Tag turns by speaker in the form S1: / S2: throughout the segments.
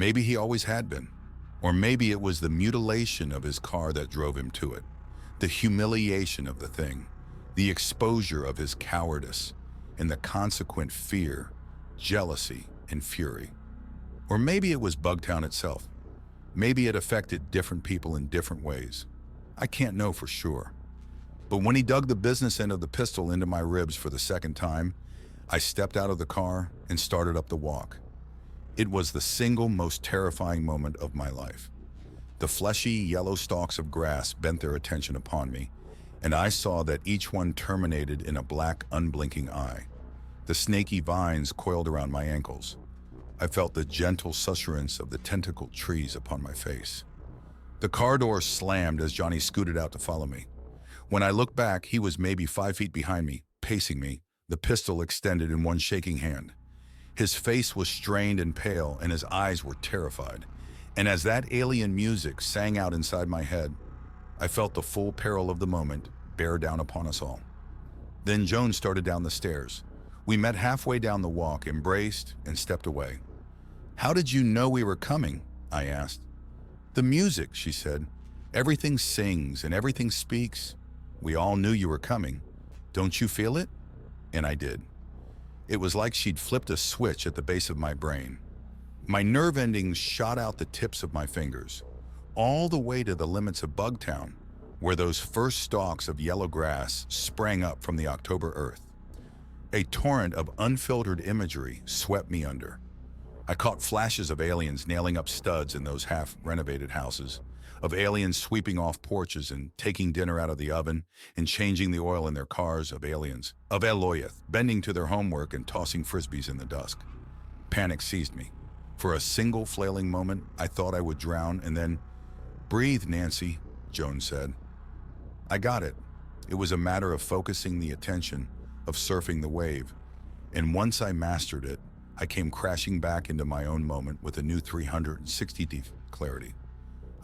S1: Maybe he always had been. Or maybe it was the mutilation of his car that drove him to it. The humiliation of the thing, the exposure of his cowardice, and the consequent fear, jealousy, and fury. Or maybe it was Bugtown itself. Maybe it affected different people in different ways. I can't know for sure. But when he dug the business end of the pistol into my ribs for the second time, I stepped out of the car and started up the walk. It was the single most terrifying moment of my life. The fleshy yellow stalks of grass bent their attention upon me, and I saw that each one terminated in a black, unblinking eye. The snaky vines coiled around my ankles. I felt the gentle susurrance of the tentacled trees upon my face. The car door slammed as Johnny scooted out to follow me. When I looked back, he was maybe 5 feet behind me, pacing me, the pistol extended in one shaking hand. His face was strained and pale, and his eyes were terrified. And as that alien music sang out inside my head, I felt the full peril of the moment bear down upon us all. Then Joan started down the stairs. We met halfway down the walk, embraced, and stepped away. "How did you know we were coming?" I asked. "The music," she said. "Everything sings and everything speaks. We all knew you were coming. Don't you feel it?" And I did. It was like she'd flipped a switch at the base of my brain. My nerve endings shot out the tips of my fingers, all the way to the limits of Bugtown, where those first stalks of yellow grass sprang up from the October earth. A torrent of unfiltered imagery swept me under. I caught flashes of aliens nailing up studs in those half-renovated houses, of aliens sweeping off porches and taking dinner out of the oven and changing the oil in their cars, of aliens, of Eloyeth, bending to their homework and tossing frisbees in the dusk. Panic seized me. For a single flailing moment, I thought I would drown, and then, "Breathe, Nancy," Joan said. I got it. It was a matter of focusing the attention, of surfing the wave. And once I mastered it, I came crashing back into my own moment with a new 360° clarity.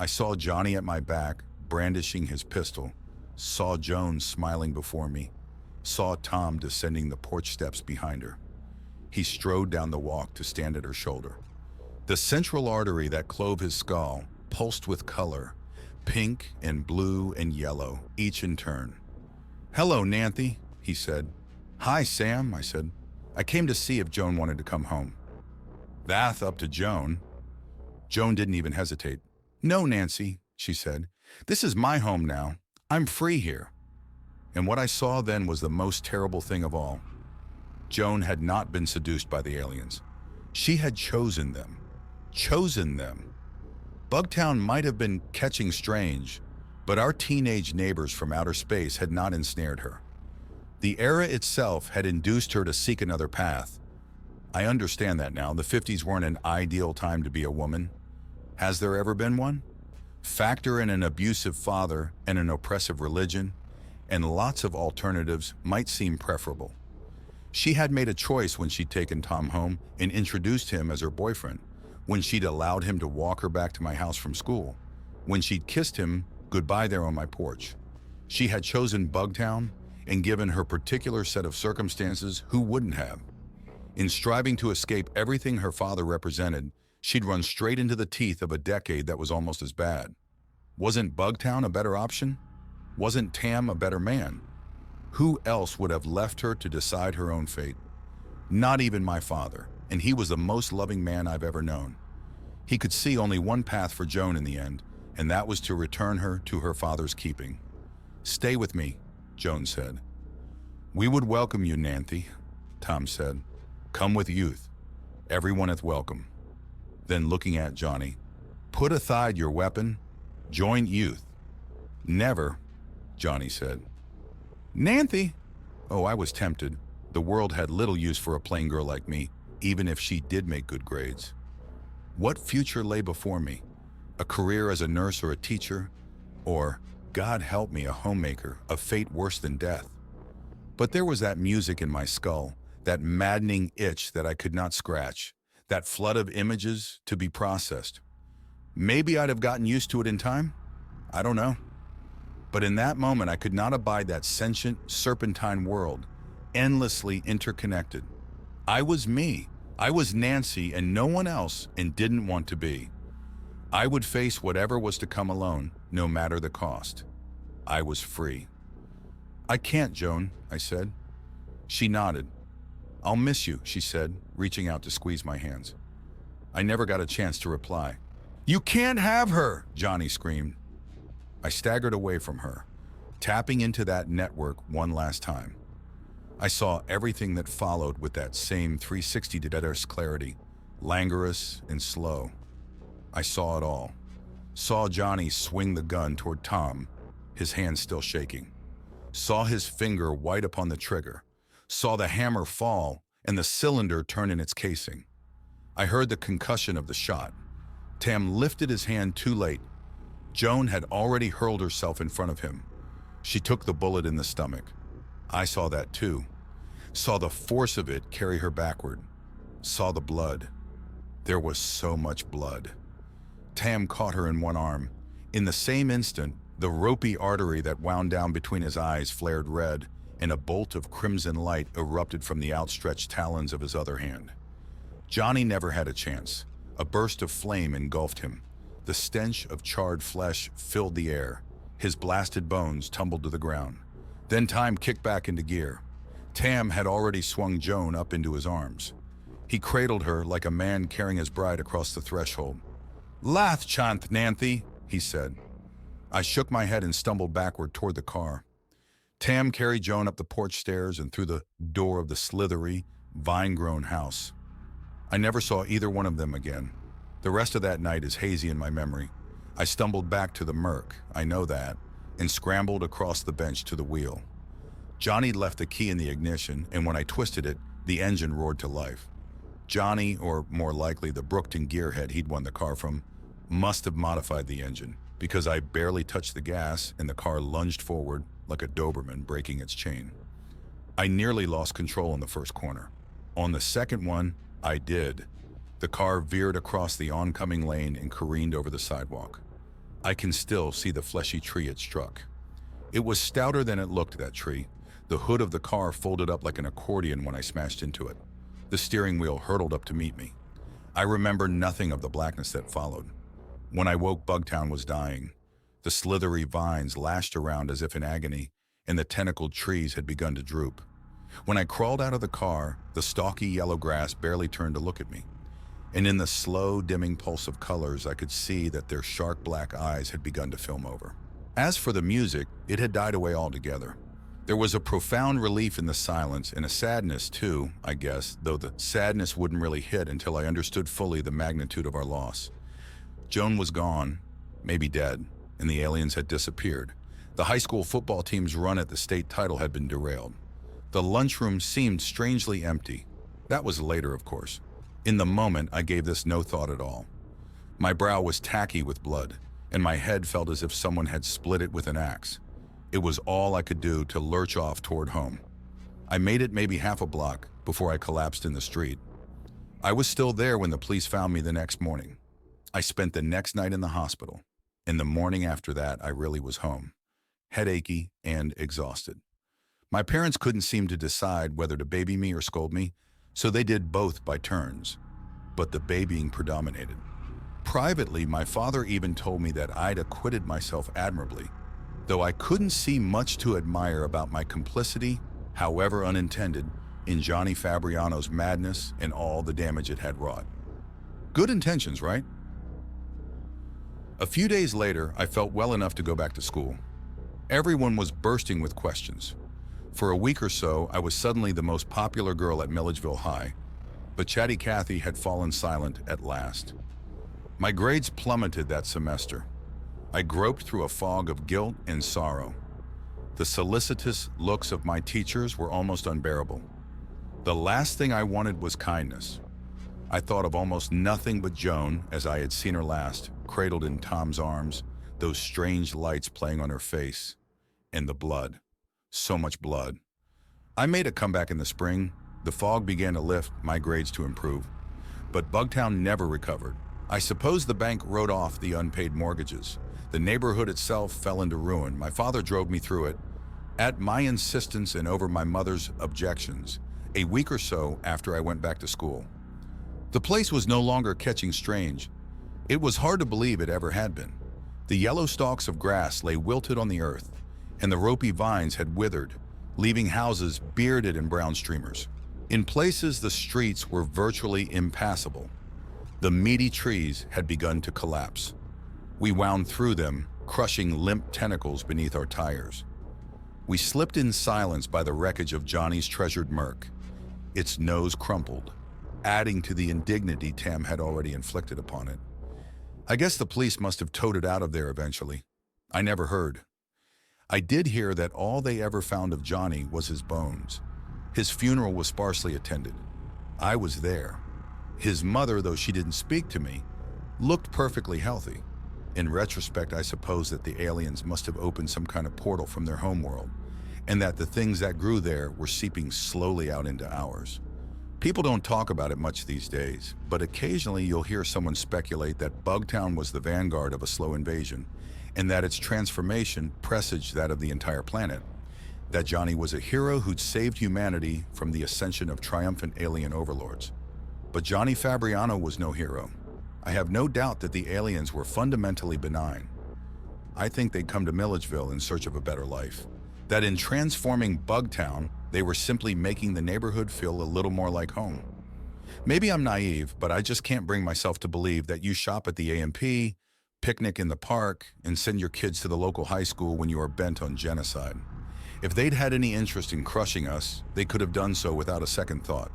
S1: I saw Johnny at my back, brandishing his pistol, saw Joan smiling before me, saw Tom descending the porch steps behind her. He strode down the walk to stand at her shoulder. The central artery that clove his skull pulsed with color, pink and blue and yellow, each in turn. "Hello, Nancy," he said. "Hi, Sam," I said. "I came to see if Joan wanted to come home." "That's up to Joan." Joan didn't even hesitate. "No, Nancy," she said. "This is my home now. I'm free here." And what I saw then was the most terrible thing of all. Joan had not been seduced by the aliens. She had chosen them. Chosen them. Bugtown might have been catching strange, but our teenage neighbors from outer space had not ensnared her. The era itself had induced her to seek another path. I understand that now. The 50s weren't an ideal time to be a woman. Has there ever been one? Factor in an abusive father and an oppressive religion, and lots of alternatives might seem preferable. She had made a choice when she'd taken Tom home and introduced him as her boyfriend, when she'd allowed him to walk her back to my house from school, when she'd kissed him goodbye there on my porch. She had chosen Bugtown, and given her particular set of circumstances, who wouldn't have? In striving to escape everything her father represented, she'd run straight into the teeth of a decade that was almost as bad. Wasn't Bugtown a better option? Wasn't Tam a better man? Who else would have left her to decide her own fate? Not even my father, and he was the most loving man I've ever known. He could see only one path for Joan in the end, and that was to return her to her father's keeping. "Stay with me," Joan said. "We would welcome you, Nancy," Tom said. "Come with youth. Everyone is welcome." Then looking at Johnny, "Put aside your weapon. Join youth." "Never," Johnny said. "Nancy!" Oh, I was tempted. The world had little use for a plain girl like me, even if she did make good grades. What future lay before me? A career as a nurse or a teacher? Or, God help me, a homemaker, a fate worse than death? But there was that music in my skull, that maddening itch that I could not scratch, that flood of images to be processed. Maybe I'd have gotten used to it in time? I don't know. But in that moment, I could not abide that sentient, serpentine world, endlessly interconnected. I was me. I was Nancy and no one else and didn't want to be. I would face whatever was to come alone, no matter the cost. I was free. "I can't, Joan," I said. She nodded. "I'll miss you," she said, reaching out to squeeze my hands. I never got a chance to reply. "You can't have her!" Johnny screamed. I staggered away from her, tapping into that network one last time. I saw everything that followed with that same 360° clarity, languorous and slow. I saw it all. Saw Johnny swing the gun toward Tom, his hand still shaking. Saw his finger white upon the trigger. Saw the hammer fall and the cylinder turn in its casing. I heard the concussion of the shot. Tam lifted his hand too late. Joan had already hurled herself in front of him. She took the bullet in the stomach. I saw that too. Saw the force of it carry her backward. Saw the blood. There was so much blood. Tam caught her in one arm. In the same instant, the ropey artery that wound down between his eyes flared red, and a bolt of crimson light erupted from the outstretched talons of his other hand. Johnny never had a chance. A burst of flame engulfed him. The stench of charred flesh filled the air. His blasted bones tumbled to the ground. Then time kicked back into gear. Tam had already swung Joan up into his arms. He cradled her like a man carrying his bride across the threshold. "Lath chant, Nanthy," he said. I shook my head and stumbled backward toward the car. Tam carried Joan up the porch stairs and through the door of the slithery, vine-grown house. I never saw either one of them again. The rest of that night is hazy in my memory. I stumbled back to the Merc, I know that, and scrambled across the bench to the wheel. Johnny left the key in the ignition, and when I twisted it, the engine roared to life. Johnny, or more likely the Brookton gearhead he'd won the car from, must have modified the engine, because I barely touched the gas and the car lunged forward like a Doberman breaking its chain. I nearly lost control in the first corner. On the second one, I did. The car veered across the oncoming lane and careened over the sidewalk. I can still see the fleshy tree it struck. It was stouter than it looked, that tree. The hood of the car folded up like an accordion when I smashed into it. The steering wheel hurtled up to meet me. I remember nothing of the blackness that followed. When I woke, Bugtown was dying. The slithery vines lashed around as if in agony, and the tentacled trees had begun to droop. When I crawled out of the car, the stalky yellow grass barely turned to look at me. And in the slow, dimming pulse of colors, I could see that their shark black eyes had begun to film over. As for the music, it had died away altogether. There was a profound relief in the silence, and a sadness too, I guess, though the sadness wouldn't really hit until I understood fully the magnitude of our loss. Joan was gone, maybe dead, and the aliens had disappeared. The high school football team's run at the state title had been derailed. The lunchroom seemed strangely empty. That was later, of course. In the moment, I gave this no thought at all. My brow was tacky with blood, and my head felt as if someone had split it with an axe. It was all I could do to lurch off toward home. I made it maybe half a block before I collapsed in the street. I was still there when the police found me the next morning. I spent the next night in the hospital. In the morning after that, I really was home, headachy and exhausted. My parents couldn't seem to decide whether to baby me or scold me, so they did both by turns, but the babying predominated. Privately, my father even told me that I'd acquitted myself admirably, though I couldn't see much to admire about my complicity, however unintended, in Johnny Fabriano's madness and all the damage it had wrought. Good intentions, right? A few days later, I felt well enough to go back to school. Everyone was bursting with questions. For a week or so, I was suddenly the most popular girl at Milledgeville High, but Chatty Cathy had fallen silent at last. My grades plummeted that semester. I groped through a fog of guilt and sorrow. The solicitous looks of my teachers were almost unbearable. The last thing I wanted was kindness. I thought of almost nothing but Joan as I had seen her last, cradled in Tom's arms, those strange lights playing on her face, and the blood. So much blood. I made a comeback in the spring. The fog began to lift, my grades to improve. But Bugtown never recovered. I suppose the bank wrote off the unpaid mortgages. The neighborhood itself fell into ruin. My father drove me through it, at my insistence and over my mother's objections, a week or so after I went back to school. The place was no longer catching strange. It was hard to believe it ever had been. The yellow stalks of grass lay wilted on the earth, and the ropey vines had withered, leaving houses bearded in brown streamers. In places, the streets were virtually impassable. The meaty trees had begun to collapse. We wound through them, crushing limp tentacles beneath our tires. We slipped in silence by the wreckage of Johnny's treasured Merc. Its nose crumpled, adding to the indignity Tam had already inflicted upon it. I guess the police must have towed it out of there eventually. I never heard. I did hear that all they ever found of Johnny was his bones. His funeral was sparsely attended. I was there. His mother, though she didn't speak to me, looked perfectly healthy. In retrospect, I suppose that the aliens must have opened some kind of portal from their homeworld, and that the things that grew there were seeping slowly out into ours. People don't talk about it much these days, but occasionally you'll hear someone speculate that Bugtown was the vanguard of a slow invasion, and that its transformation presaged that of the entire planet. That Johnny was a hero who'd saved humanity from the ascension of triumphant alien overlords. But Johnny Fabriano was no hero. I have no doubt that the aliens were fundamentally benign. I think they'd come to Milledgeville in search of a better life. That in transforming Bugtown, they were simply making the neighborhood feel a little more like home. Maybe I'm naive, but I just can't bring myself to believe that you shop at the A&P, picnic in the park, and send your kids to the local high school when you are bent on genocide. If they'd had any interest in crushing us, they could have done so without a second thought.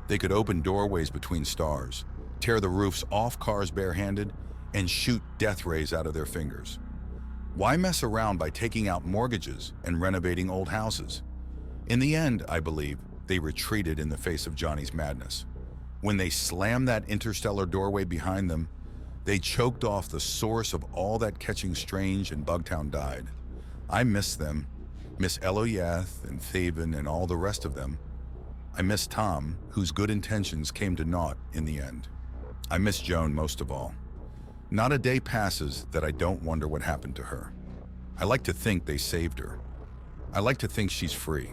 S1: They could open doorways between stars, tear the roofs off cars barehanded, and shoot death rays out of their fingers. Why mess around by taking out mortgages and renovating old houses? In the end, I believe, they retreated in the face of Johnny's madness. When they slammed that interstellar doorway behind them, they choked off the source of all that catching strange, and Bugtown died. I miss them. Miss Eloyath and Thaven and all the rest of them. I miss Tom, whose good intentions came to naught in the end. I miss Joan most of all. Not a day passes that I don't wonder what happened to her. I like to think they saved her. I like to think she's free.